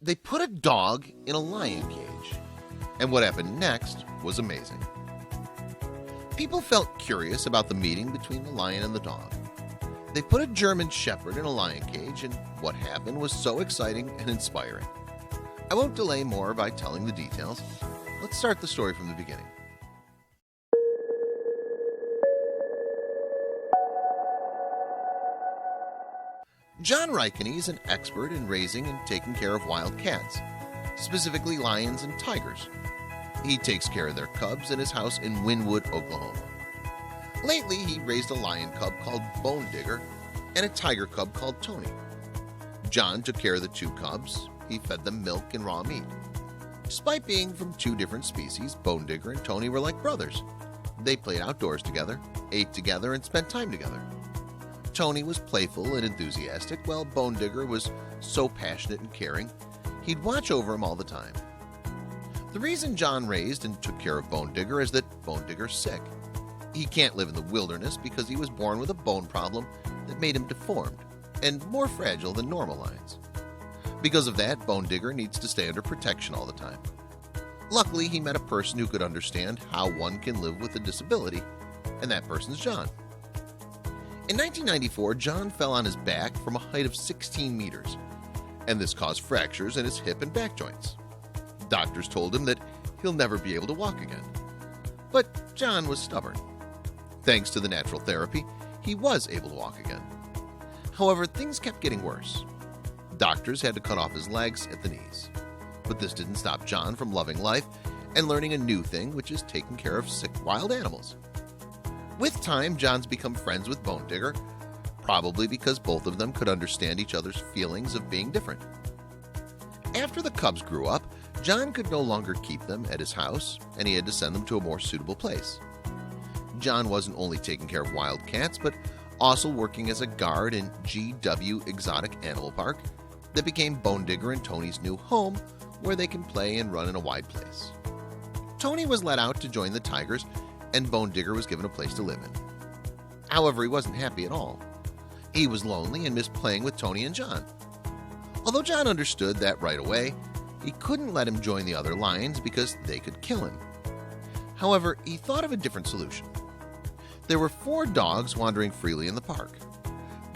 They put a dog in a lion cage, and what happened next was amazing. People felt curious about the meeting between the lion and the dog. They put a German Shepherd in a lion cage, and what happened was so exciting and inspiring. I won't delay more by telling the details. Let's start the story from the beginning. John Rykeny is an expert in raising and taking care of wild cats, specifically lions and tigers. He takes care of their cubs in his house in Wynwood, Oklahoma. Lately, he raised a lion cub called Bone Digger and a tiger cub called Tony. John took care of the two cubs. He fed them milk and raw meat. Despite being from two different species, Bone Digger and Tony were like brothers. They played outdoors together, ate together, and spent time together. Tony was playful and enthusiastic, while Bone Digger was so passionate and caring, he'd watch over him all the time. The reason John raised and took care of Bone Digger is that Bone Digger's sick. He can't live in the wilderness because he was born with a bone problem that made him deformed and more fragile than normal lions. Because of that, Bone Digger needs to stay under protection all the time. Luckily, he met a person who could understand how one can live with a disability, and that person's John. In 1994, John fell on his back from a height of 16 meters, and this caused fractures in his hip and back joints. Doctors told him that he'll never be able to walk again. But John was stubborn. Thanks to the natural therapy, he was able to walk again. However, things kept getting worse. Doctors had to cut off his legs at the knees. But this didn't stop John from loving life and learning a new thing, which is taking care of sick wild animals. With time, John's become friends with Bone Digger, probably because both of them could understand each other's feelings of being different. After the cubs grew up, John could no longer keep them at his house, and he had to send them to a more suitable place. John wasn't only taking care of wild cats, but also working as a guard in GW Exotic Animal Park that became Bone Digger and Tony's new home, where they can play and run in a wide place. Tony was let out to join the tigers, and Bone Digger was given a place to live in. However, he wasn't happy at all. He was lonely and missed playing with Tony and John. Although John understood that right away, he couldn't let him join the other lions because they could kill him. However, he thought of a different solution. There were 4 dogs wandering freely in the park.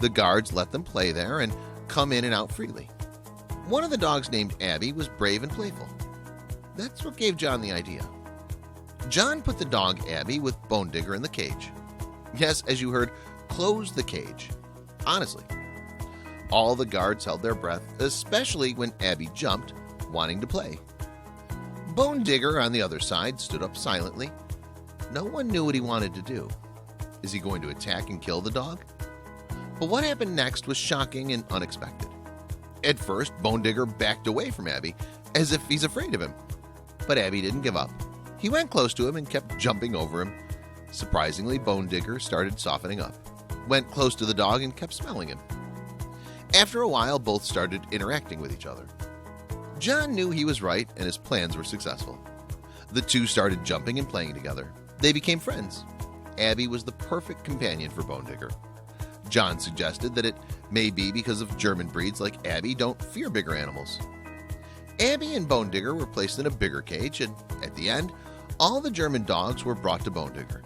The guards let them play there and come in and out freely. One of the dogs, named Abby, was brave and playful. That's what gave John the idea. John put the dog Abby with Bone Digger in the cage. Yes, as you heard, close the cage. Honestly. All the guards held their breath, especially when Abby jumped, wanting to play. Bone Digger, on the other side, stood up silently. No one knew what he wanted to do. Is he going to attack and kill the dog? But what happened next was shocking and unexpected. At first, Bone Digger backed away from Abby, as if he's afraid of him. But Abby didn't give up. He went close to him and kept jumping over him. Surprisingly, Bone Digger started softening up, went close to the dog and kept smelling him. After a while, both started interacting with each other. John knew he was right and his plans were successful. The two started jumping and playing together. They became friends. Abby was the perfect companion for Bone Digger. John suggested that it may be because of German breeds like Abby don't fear bigger animals. Abby and Bone Digger were placed in a bigger cage, and at the end, all the German dogs were brought to Bone Digger.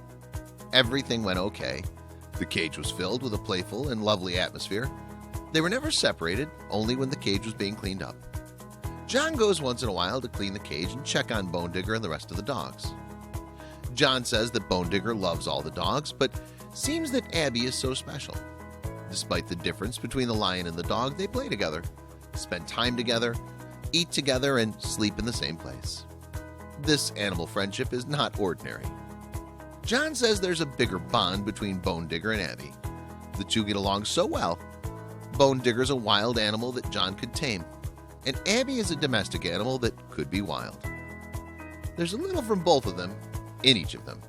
Everything went okay. The cage was filled with a playful and lovely atmosphere. They were never separated, only when the cage was being cleaned up. John goes once in a while to clean the cage and check on Bone Digger and the rest of the dogs. John says that Bone Digger loves all the dogs, but seems that Abby is so special. Despite the difference between the lion and the dog, they play together, spend time together, eat together, and sleep in the same place. This animal friendship is not ordinary. John says there's a bigger bond between Bone Digger and Abby. The two get along so well. Bone Digger's a wild animal that John could tame, and Abby is a domestic animal that could be wild. There's a little from both of them in each of them.